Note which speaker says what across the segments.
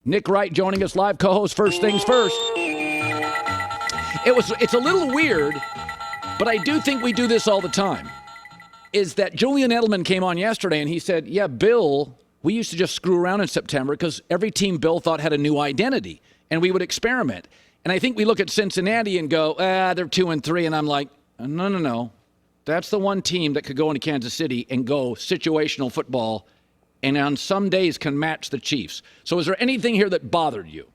Speaker 1: Nick Wright joining us live, co-host First Things First. It's a little weird, but I do think we do this all the time, is that Julian Edelman came on yesterday and he said, yeah, Bill, we used to just screw around in September because every team Bill thought had a new identity, and we would experiment. And I think we look at Cincinnati and go, they're 2-3, and I'm like, no. That's the one team that could go into Kansas City and go situational football and on some days can match the Chiefs. So is there anything here that bothered you?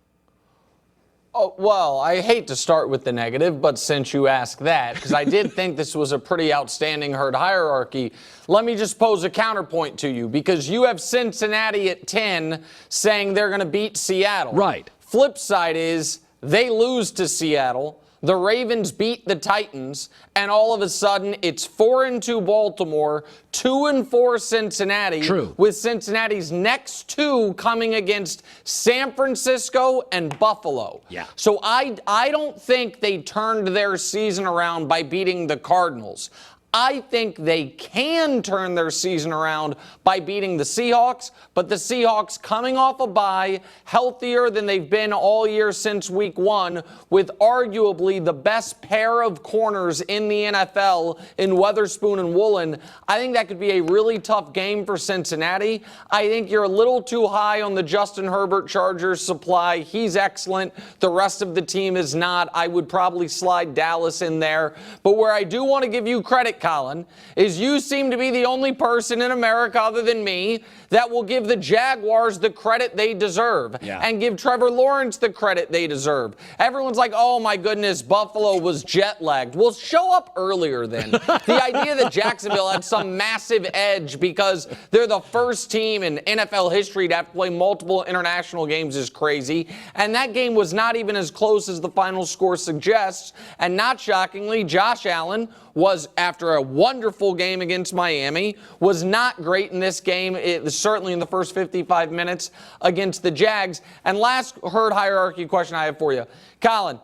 Speaker 2: Oh, well, I hate to start with the negative, but since you asked that, because I did think this was a pretty outstanding herd hierarchy, let me just pose a counterpoint to you, because you have Cincinnati at 10 saying they're going to beat Seattle.
Speaker 1: Right.
Speaker 2: Flip side is they lose to Seattle. The Ravens beat the Titans, and all of a sudden it's 4-2 Baltimore, 2-4 Cincinnati.
Speaker 1: True.
Speaker 2: With Cincinnati's next two coming against San Francisco and Buffalo.
Speaker 1: Yeah.
Speaker 2: So I don't think they turned their season around by beating the Cardinals. I think they can turn their season around by beating the Seahawks, but the Seahawks coming off a bye, healthier than they've been all year since week 1, with arguably the best pair of corners in the NFL in Weatherspoon and Woolen. I think that could be a really tough game for Cincinnati. I think you're a little too high on the Justin Herbert Chargers supply. He's excellent. The rest of the team is not. I would probably slide Dallas in there. But where I do want to give you credit, Colin, is you seem to be the only person in America other than me that will give the Jaguars the credit they deserve and give Trevor Lawrence the credit they deserve. Everyone's like, oh my goodness, Buffalo was jet lagged. Well, show up earlier then. The idea that Jacksonville had some massive edge because they're the first team in NFL history to have to play multiple international games is crazy. And that game was not even as close as the final score suggests. And not shockingly, Josh Allen was, after a wonderful game against Miami, was not great in this game. It was certainly in the first 55 minutes against the Jags. And last herd hierarchy question I have for you. Colin,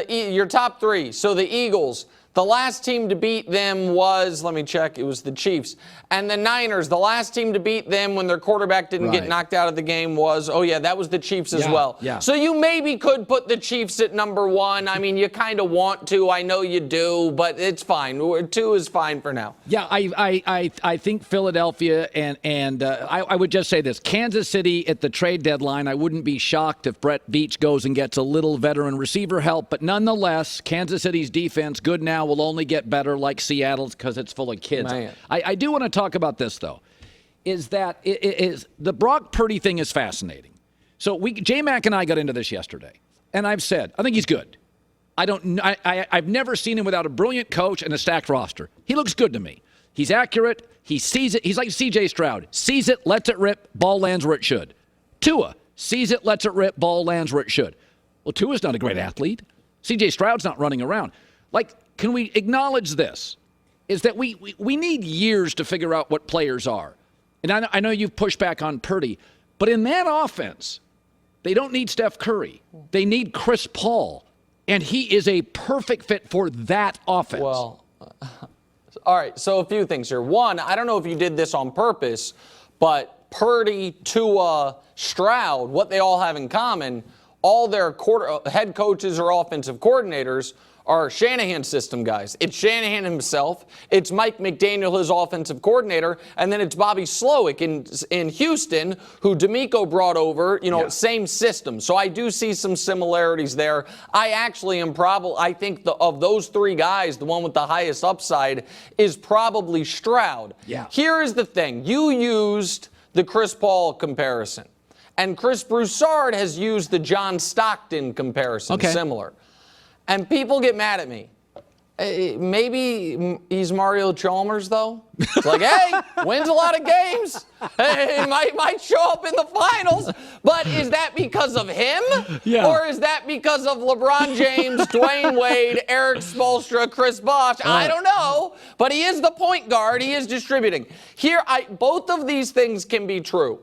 Speaker 2: your top three. So the Eagles, the last team to beat them was, let me check, it was the Chiefs. And the Niners, the last team to beat them when their quarterback didn't get knocked out of the game was, that was the Chiefs as well.
Speaker 1: Yeah.
Speaker 2: So you maybe could put the Chiefs at number 1. I mean, you kind of want to. I know you do, but it's fine. 2 is fine for now.
Speaker 1: Yeah, I think Philadelphia and I would just say this. Kansas City at the trade deadline, I wouldn't be shocked if Brett Veach goes and gets a little veteran receiver help. But nonetheless, Kansas City's defense, good now, will only get better like Seattle's because it's full of kids. I do want to talk about this, though, is that the Brock Purdy thing is fascinating. So J-Mac and I got into this yesterday, and I've said, I think he's good. I've never seen him without a brilliant coach and a stacked roster. He looks good to me. He's accurate. He sees it. He's like C.J. Stroud. Sees it, lets it rip, ball lands where it should. Tua sees it, lets it rip, ball lands where it should. Well, Tua's not a great athlete. C.J. Stroud's not running around. Like, can we acknowledge this? Is that we need years to figure out what players are. And I know you've pushed back on Purdy, but in that offense, they don't need Steph Curry. They need Chris Paul, and he is a perfect fit for that offense.
Speaker 2: Well, all right, so a few things here. One, I don't know if you did this on purpose, but Purdy, Tua, Stroud, what they all have in common, all their head coaches or offensive coordinators are Shanahan system guys. It's Shanahan himself. It's Mike McDaniel, his offensive coordinator. And then it's Bobby Slowick in Houston, who D'Amico brought over, same system. So I do see some similarities there. I actually I think of those three guys, the one with the highest upside is probably Stroud.
Speaker 1: Yeah.
Speaker 2: Here is the thing. You used the Chris Paul comparison. And Chris Broussard has used the John Stockton comparison, similar. And people get mad at me. Maybe he's Mario Chalmers, though. It's like, hey, wins a lot of games. Hey, might show up in the finals. But is that because of him?
Speaker 1: Yeah.
Speaker 2: Or is that because of LeBron James, Dwayne Wade, Eric Spoelstra, Chris Bosh? I don't know. But he is the point guard. He is distributing. Here, both of these things can be true.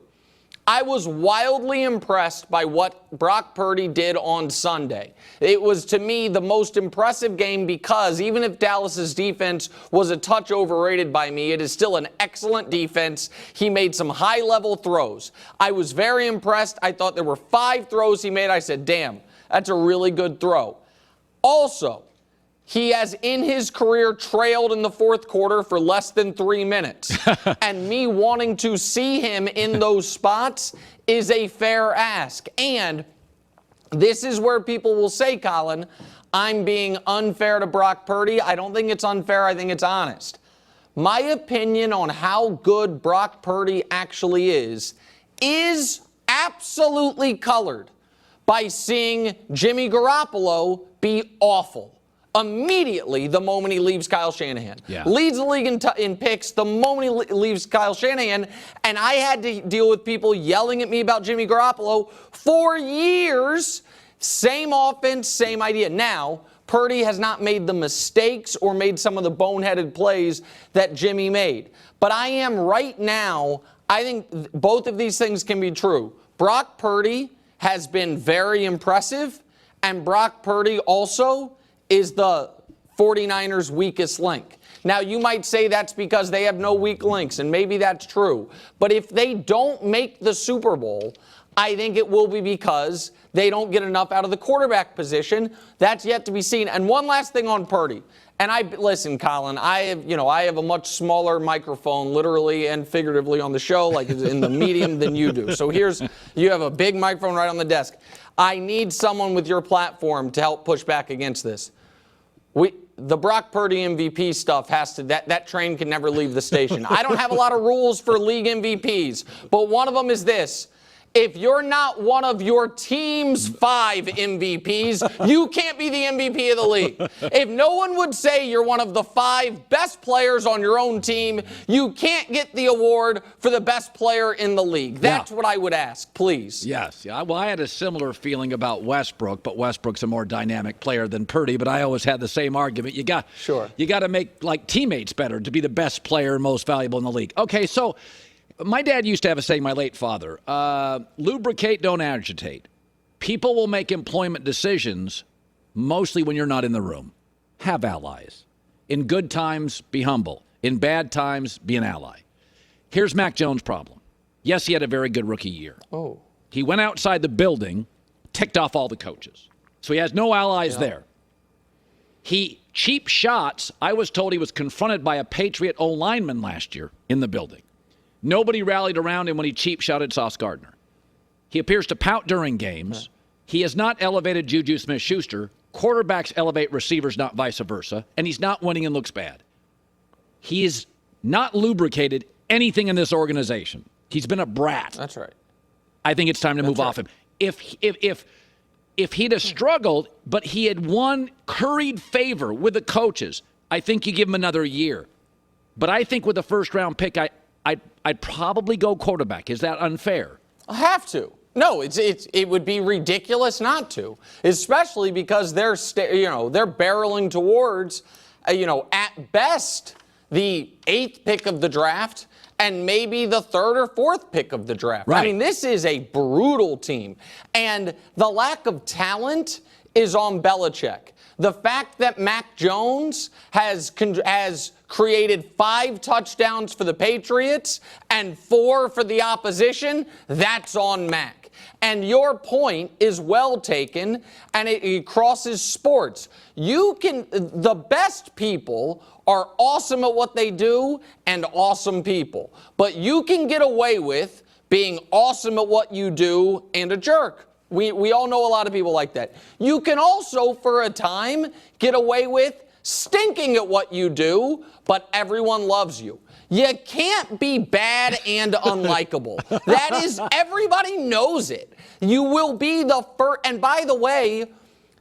Speaker 2: I was wildly impressed by what Brock Purdy did on Sunday. It was, to me, the most impressive game because even if Dallas's defense was a touch overrated by me, it is still an excellent defense. He made some high-level throws. I was very impressed. I thought there were 5 throws he made. I said, damn, that's a really good throw. Also, he has in his career trailed in the fourth quarter for less than 3 minutes. And me wanting to see him in those spots is a fair ask. And this is where people will say, Colin, I'm being unfair to Brock Purdy. I don't think it's unfair. I think it's honest. My opinion on how good Brock Purdy actually is absolutely colored by seeing Jimmy Garoppolo be awful immediately the moment he leaves Kyle Shanahan.
Speaker 1: Yeah.
Speaker 2: Leads the league in picks the moment he leaves Kyle Shanahan, and I had to deal with people yelling at me about Jimmy Garoppolo for years. Same offense, same idea. Now, Purdy has not made the mistakes or made some of the boneheaded plays that Jimmy made. But I am right now, I think both of these things can be true. Brock Purdy has been very impressive, and Brock Purdy also is the 49ers' weakest link. Now, you might say that's because they have no weak links, and maybe that's true. But if they don't make the Super Bowl, I think it will be because they don't get enough out of the quarterback position. That's yet to be seen. And one last thing on Purdy. And listen, Colin, I have a much smaller microphone, literally and figuratively, on the show, like in the medium than you do. So you have a big microphone right on the desk. I need someone with your platform to help push back against this. The Brock Purdy MVP stuff that train can never leave the station. I don't have a lot of rules for league MVPs, but one of them is this. If you're not one of your team's 5 MVPs, you can't be the MVP of the league. If no one would say you're one of the 5 best players on your own team, you can't get the award for the best player in the league. That's what I would ask, please.
Speaker 1: Yes. Yeah. Well, I had a similar feeling about Westbrook, but Westbrook's a more dynamic player than Purdy, but I always had the same argument. You got to make like teammates better to be the best player and most valuable in the league. Okay, so my dad used to have a saying, my late father, lubricate, don't agitate. People will make employment decisions mostly when you're not in the room. Have allies. In good times, be humble. In bad times, be an ally. Here's Mac Jones' problem. Yes, he had a very good rookie year.
Speaker 2: Oh.
Speaker 1: He went outside the building, ticked off all the coaches. So he has no allies there. He cheap shots. I was told he was confronted by a Patriot O-lineman last year in the building. Nobody rallied around him when he cheap shotted Sauce Gardner. He appears to pout during games. He has not elevated Juju Smith-Schuster. Quarterbacks elevate receivers, not vice versa. And he's not winning and looks bad. He is not lubricated anything in this organization. He's been a brat.
Speaker 2: That's right.
Speaker 1: I think it's time to move off him. If he'd have struggled, but he had won curried favor with the coaches, I think you give him another year. But I think with the first-round pick, I'd probably go quarterback. Is that unfair?
Speaker 2: I have to. No, it would be ridiculous not to, especially because they're barreling towards, at best the 8th pick of the draft and maybe the 3rd or 4th pick of the draft.
Speaker 1: Right.
Speaker 2: I mean, this is a brutal team, and the lack of talent is on Belichick. The fact that Mac Jones has created 5 touchdowns for the Patriots and 4 for the opposition, that's on Mac. And your point is well taken, and it crosses sports. The best people are awesome at what they do and awesome people. But you can get away with being awesome at what you do and a jerk. We all know a lot of people like that. You can also, for a time, get away with stinking at what you do, but everyone loves you. You can't be bad and unlikable. That is, everybody knows it. You will be the first. And by the way,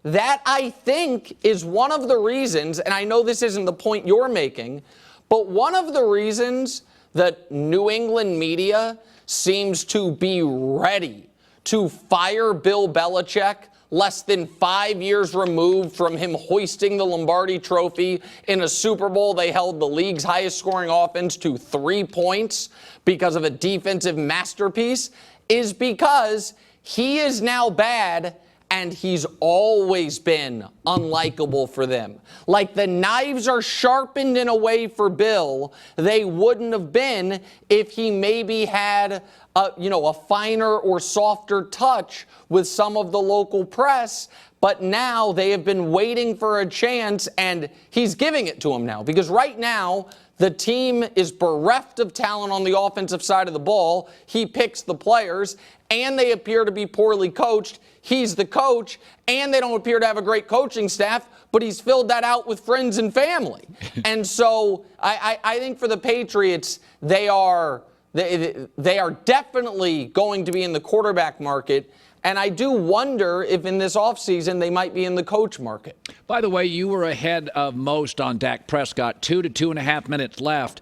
Speaker 2: that I think is one of the reasons, and I know this isn't the point you're making, but one of the reasons that New England media seems to be ready to fire Bill Belichick less than 5 years removed from him hoisting the Lombardi Trophy in a Super Bowl. They held the league's highest scoring offense to 3 points because of a defensive masterpiece. is because he is now bad and he's always been unlikable for them. Like the knives are sharpened in a way for Bill they wouldn't have been if he maybe had a finer or softer touch with some of the local press. But now they have been waiting for a chance, and he's giving it to them now. Because right now, the team is bereft of talent on the offensive side of the ball. He picks the players, and they appear to be poorly coached. He's the coach, and they don't appear to have a great coaching staff, but he's filled that out with friends and family. And so I think for the Patriots, they are definitely going to be in the quarterback market. And I do wonder if in this offseason they might be in the coach market.
Speaker 1: By the way, you were ahead of most on Dak Prescott, 2 to 2.5 minutes left.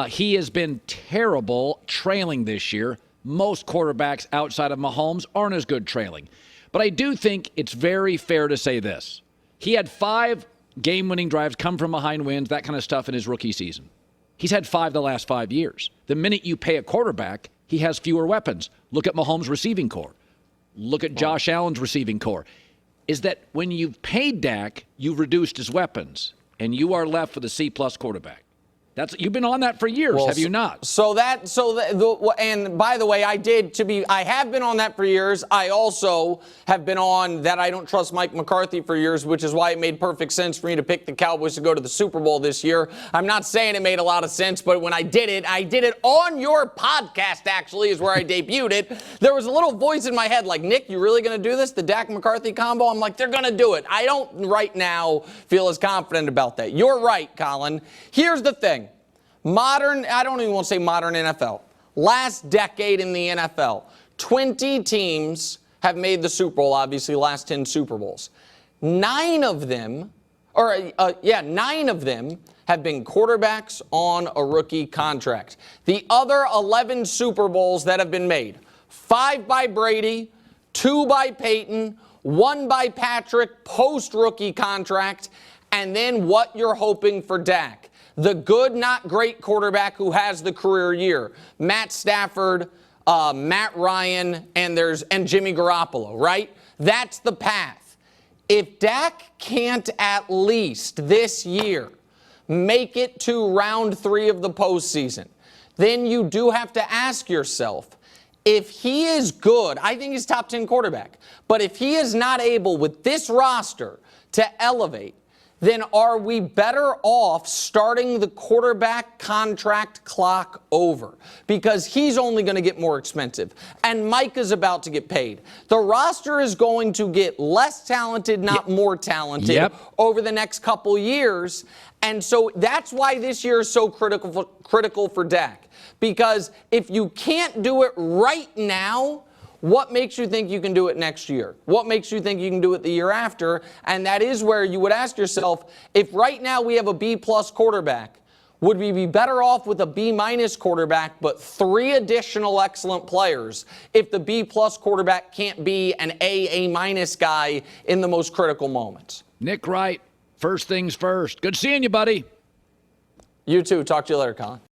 Speaker 1: He has been terrible trailing this year. Most quarterbacks outside of Mahomes aren't as good trailing. But I do think it's very fair to say this. He had 5 game-winning drives, come from behind wins, that kind of stuff in his rookie season. He's had 5 the last 5 years. The minute you pay a quarterback, he has fewer weapons. Look at Mahomes' receiving core. Look at Josh Allen's receiving core. Is that when you've paid Dak, you've reduced his weapons, and you are left with a C-plus quarterback. You've been on that for years, have you not?
Speaker 2: And by the way, I have been on that for years. I also have been on that I don't trust Mike McCarthy for years, which is why it made perfect sense for me to pick the Cowboys to go to the Super Bowl this year. I'm not saying it made a lot of sense, but when I did it on your podcast, actually, is where I debuted it. There was a little voice in my head like, Nick, you really going to do this, the Dak McCarthy combo? I'm like, they're going to do it. I don't right now feel as confident about that. You're right, Colin. Here's the thing. I don't even want to say modern NFL. Last decade in the NFL, 20 teams have made the Super Bowl, obviously, last 10 Super Bowls. 9 of them have been quarterbacks on a rookie contract. The other 11 Super Bowls that have been made, 5 by Brady, 2 by Peyton, 1 by Patrick, post-rookie contract, and then what you're hoping for Dak. The good, not great quarterback who has the career year. Matt Stafford, Matt Ryan, and Jimmy Garoppolo, right? That's the path. If Dak can't at least this year make it to round 3 of the postseason, then you do have to ask yourself, if he is good, I think he's top 10 quarterback, but if he is not able with this roster to elevate, then are we better off starting the quarterback contract clock over? Because he's only going to get more expensive. And Mike is about to get paid. The roster is going to get less talented, not more talented, over the next couple years. And so that's why this year is so critical for Dak. Because if you can't do it right now, what makes you think you can do it next year? What makes you think you can do it the year after? And that is where you would ask yourself, if right now we have a B-plus quarterback, would we be better off with a B-minus quarterback but 3 additional excellent players if the B-plus quarterback can't be an A-minus guy in the most critical moments?
Speaker 1: Nick Wright, first things first. Good seeing you, buddy.
Speaker 2: You too. Talk to you later, Colin.